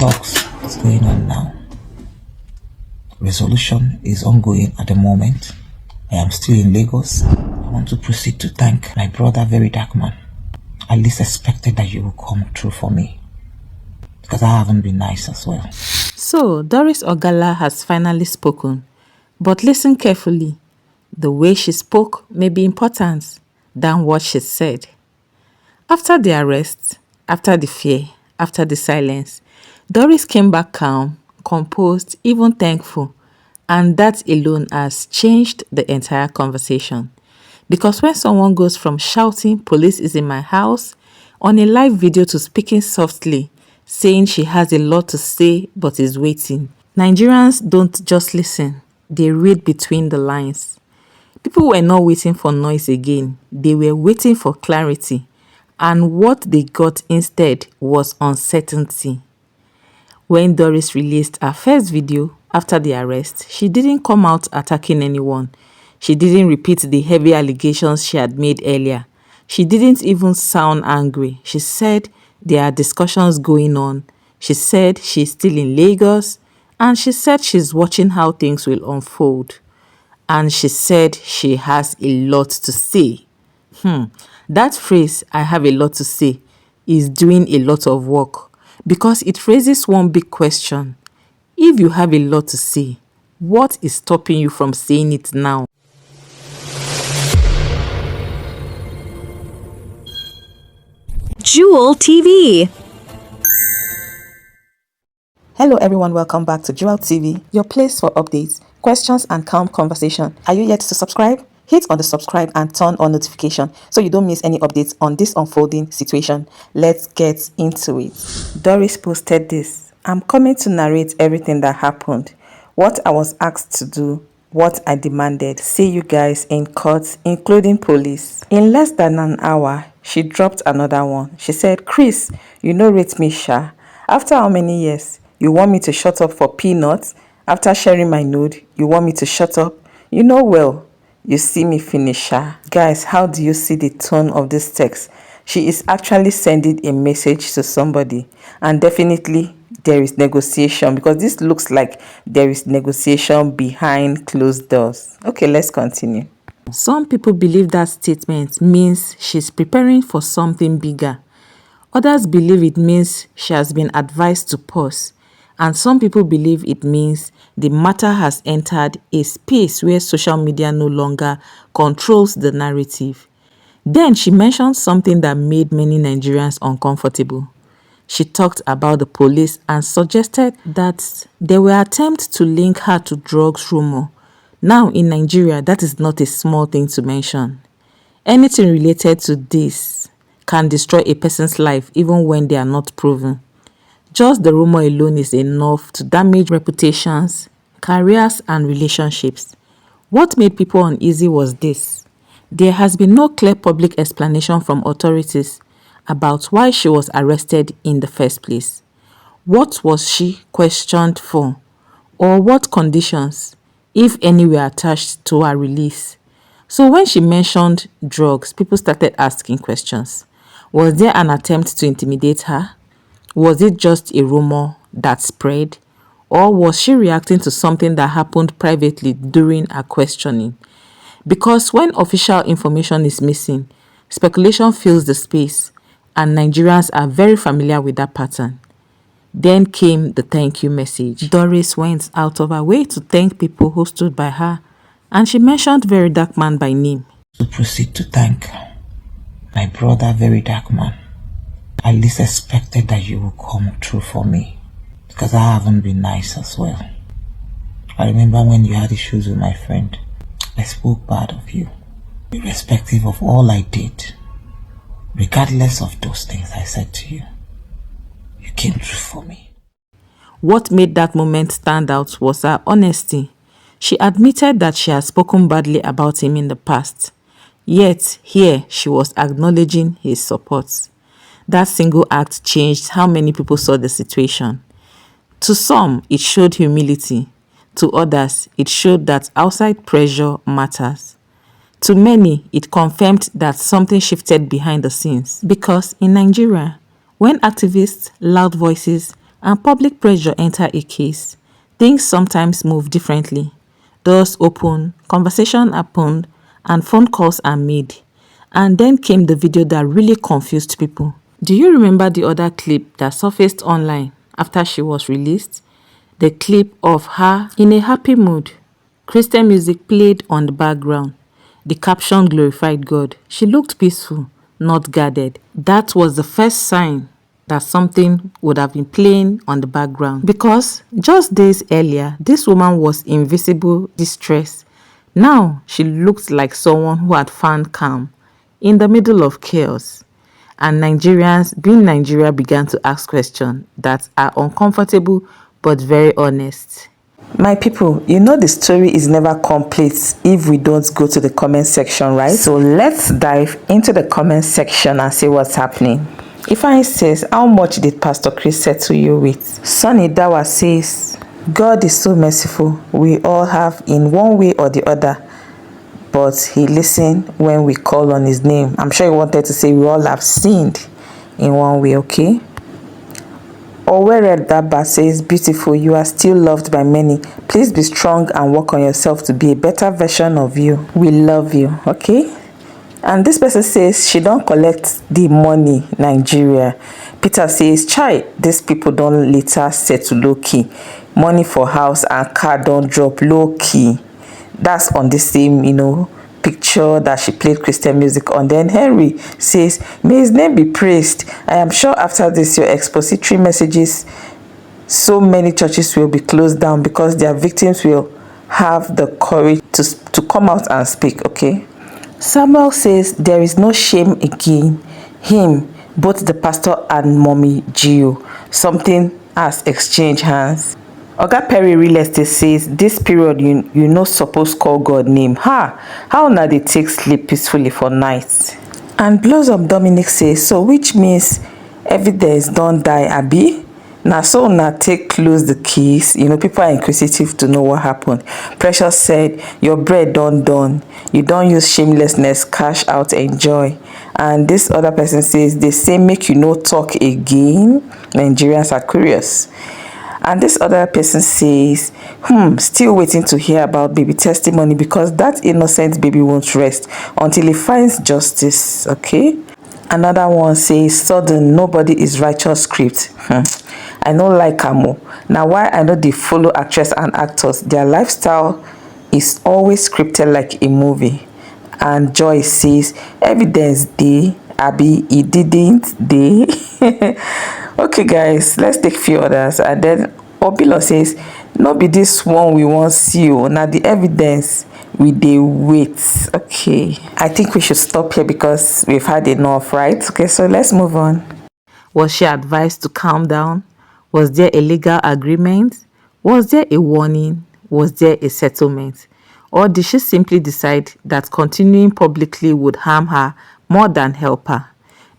talks is going on now. Resolution is ongoing at the moment. I am still in Lagos. I want to proceed to thank my brother VeryDarkMan. I least expected that you will come through for me, because I haven't been nice as well. So, Doris Ogala has finally spoken. But listen carefully. The way she spoke may be important than what she said. After the arrest, after the fear, after the silence, Doris came back calm, composed, even thankful. And that alone has changed the entire conversation. Because when someone goes from shouting, "Police is in my house," on a live video to speaking softly, saying she has a lot to say but is waiting, Nigerians don't just listen, they read between the lines. People were not waiting for noise again, they were waiting for clarity. And what they got instead was uncertainty. When Doris released her first video after the arrest, she didn't come out attacking anyone. She didn't repeat the heavy allegations she had made earlier. She didn't even sound angry. She said there are discussions going on. She said she's still in Lagos. And she said she's watching how things will unfold. And she said she has a lot to say. That phrase, "I have a lot to say," is doing a lot of work, because it raises one big question. If you have a lot to say, what is stopping you from saying it now? Jewel TV. Hello everyone, welcome back to Jewel TV, your place for updates, questions and calm conversation. Are you yet to subscribe? Hit on the subscribe and turn on notification so you don't miss any updates on this unfolding situation. Let's get into it. Doris posted this. "I'm coming to narrate everything that happened, what I was asked to do, what I demanded. See you guys in court, including police." In less than an hour, she dropped another one. She said, "Chris, you no rate me, sha. After how many years? You want me to shut up for peanuts? After sharing my nude, you want me to shut up? You know well. You see me finish, sha." Guys, how do you see the tone of this text? She is actually sending a message to somebody, and definitely there is negotiation, because this looks like there is negotiation behind closed doors. Okay, let's continue. Some people believe that statement means she's preparing for something bigger. Others believe it means she has been advised to pause. And some people believe it means the matter has entered a space where social media no longer controls the narrative. Then she mentioned something that made many Nigerians uncomfortable. She talked about the police and suggested that there were attempts to link her to drugs rumor. Now in Nigeria, that is not a small thing to mention. Anything related to this can destroy a person's life even when they are not proven. Just the rumor alone is enough to damage reputations, careers, and relationships. What made people uneasy was this. There has been no clear public explanation from authorities about why she was arrested in the first place. What was she questioned for? Or what conditions, if any, were attached to her release? So when she mentioned drugs, people started asking questions. Was there an attempt to intimidate her? Was it just a rumor that spread? Or was she reacting to something that happened privately during her questioning? Because when official information is missing, speculation fills the space, and Nigerians are very familiar with that pattern. Then came the thank you message. Doris went out of her way to thank people who stood by her, and she mentioned VeryDarkMan by name. To proceed to thank my brother VeryDarkMan. I least expected that you will come through for me, because I haven't been nice as well. I remember when you had issues with my friend, I spoke bad of you. Irrespective of all I did, regardless of those things I said to you, you came through for me. What made that moment stand out was her honesty. She admitted that she had spoken badly about him in the past. Yet, here she was acknowledging his support. That single act changed how many people saw the situation. To some, it showed humility. To others, it showed that outside pressure matters. To many, it confirmed that something shifted behind the scenes. Because in Nigeria, when activists, loud voices, and public pressure enter a case, things sometimes move differently. Doors open, conversation happened, and phone calls are made. And then came the video that really confused people. Do you remember the other clip that surfaced online after she was released? The clip of her in a happy mood. Christian music played on the background. The caption glorified God. She looked peaceful, not guarded. That was the first sign that something would have been playing on the background. Because just days earlier, this woman was in visible distress. Now she looked like someone who had found calm in the middle of chaos. And Nigerians, being Nigeria, began to ask questions that are uncomfortable but very honest. My people, you know the story is never complete if we don't go to the comment section, right? So let's dive into the comment section and see what's happening. Ifeanyi says, how much did Pastor Chris settle you with? Sonny Dawa says, God is so merciful. We all have in one way or the other, but he listened when we call on his name. I'm sure he wanted to say we all have sinned in one way, okay? Owere Daba says, beautiful, you are still loved by many. Please be strong and work on yourself to be a better version of you. We love you, okay? And this person says she don't collect the money, Nigeria. Peter says, chai, these people don't later settle low key. Money for house and car don't drop low key. That's on the same, picture that she played Christian music on. Then Henry says, may his name be praised. I am sure after this, your expository messages, so many churches will be closed down because their victims will have the courage to come out and speak, okay? Samuel says, there is no shame again. Him, both the pastor and mommy Gio. Something has exchanged hands. Oga Perry Real Estate says, this period you no suppose call God name. How na dey take sleep peacefully for night? And Blossom Dominic says, so which means evidence don't die, abi? Na so na take close the keys. People are inquisitive to know what happened. Precious said, your bread done. You don't use shamelessness, cash out, enjoy. And this other person says, they say make you no talk again. Nigerians are curious. And this other person says, still waiting to hear about baby testimony because that innocent baby won't rest until he finds justice, okay? Another one says, sudden, nobody is righteous script. I don't like Camo. Now why I know they follow actress and actors, their lifestyle is always scripted like a movie. And Joy says, evidence day, Abby, it didn't day. Okay guys, let's take few others. And then Obilo says, no be this one we want see you. Now the evidence we dey wait. Okay, I think we should stop here because we've had enough, right? Okay, so let's move on. Was she advised to calm down? Was there a legal agreement? Was there a warning? Was there a settlement? Or did she simply decide that continuing publicly would harm her more than help her?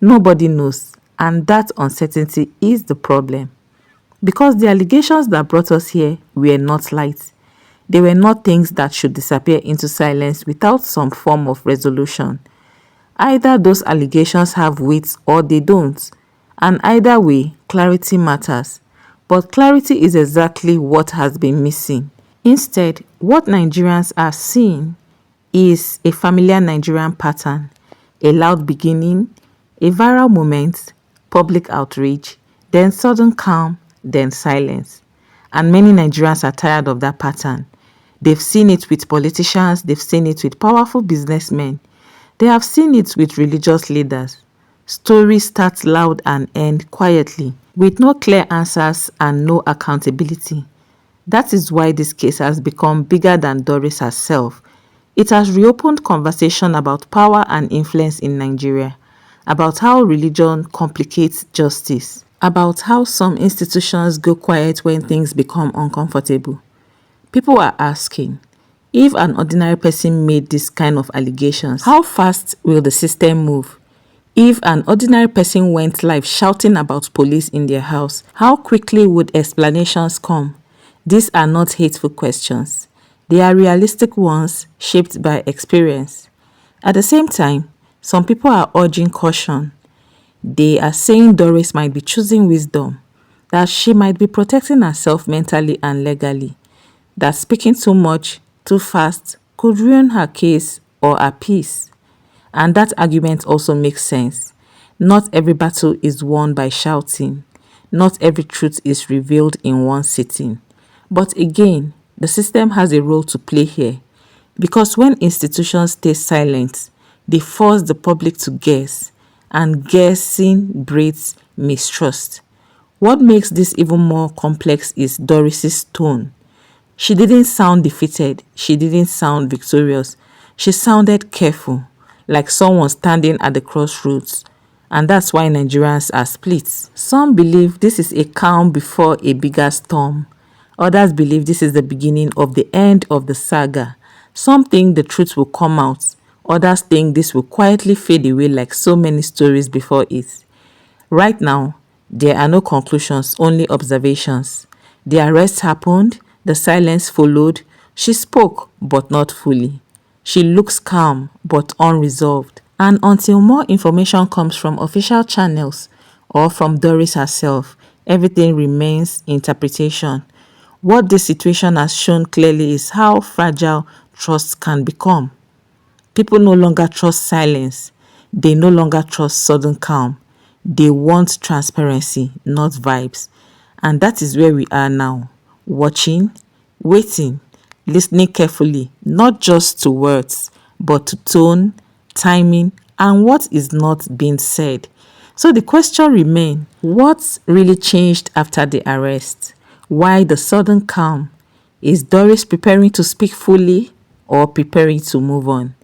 Nobody knows, and that uncertainty is the problem. Because the allegations that brought us here were not light. They were not things that should disappear into silence without some form of resolution. Either those allegations have weight or they don't, and either way, clarity matters. But clarity is exactly what has been missing. Instead, what Nigerians are seeing is a familiar Nigerian pattern, a loud beginning, a viral moment, public outrage, then sudden calm, then silence. And many Nigerians are tired of that pattern. They've seen it with politicians, they've seen it with powerful businessmen, they have seen it with religious leaders. Stories start loud and end quietly, with no clear answers and no accountability. That is why this case has become bigger than Doris herself. It has reopened conversation about power and influence in Nigeria, about how religion complicates justice, about how some institutions go quiet when things become uncomfortable. People are asking, if an ordinary person made this kind of allegations, how fast will the system move? If an ordinary person went live shouting about police in their house, how quickly would explanations come? These are not hateful questions. They are realistic ones shaped by experience. At the same time, some people are urging caution. They are saying Doris might be choosing wisdom. that she might be protecting herself mentally and legally, that speaking too much, too fast could ruin her case or her peace. And that argument also makes sense. Not every battle is won by shouting. Not every truth is revealed in one sitting. But again, the system has a role to play here. Because when institutions stay silent, they force the public to guess, and guessing breeds mistrust. What makes this even more complex is Doris's tone. She didn't sound defeated. She didn't sound victorious. She sounded careful, like someone standing at the crossroads. And that's why Nigerians are split. Some believe this is a calm before a bigger storm. Others believe this is the beginning of the end of the saga. Some think the truth will come out. Others think this will quietly fade away like so many stories before it. Right now, there are no conclusions, only observations. The arrest happened, the silence followed. She spoke, but not fully. She looks calm, but unresolved. And until more information comes from official channels or from Doris herself, everything remains interpretation. What this situation has shown clearly is how fragile trust can become. People no longer trust silence. They no longer trust sudden calm. They want transparency, not vibes. And that is where we are now. Watching, waiting, listening carefully, not just to words, but to tone, timing, and what is not being said. So the question remains, what really changed after the arrest? Why the sudden calm? Is Doris preparing to speak fully or preparing to move on?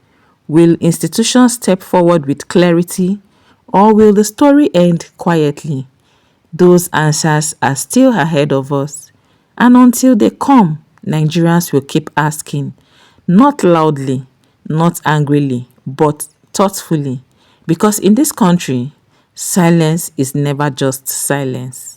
Will institutions step forward with clarity, or will the story end quietly? Those answers are still ahead of us. And until they come, Nigerians will keep asking, not loudly, not angrily, but thoughtfully. Because in this country, silence is never just silence.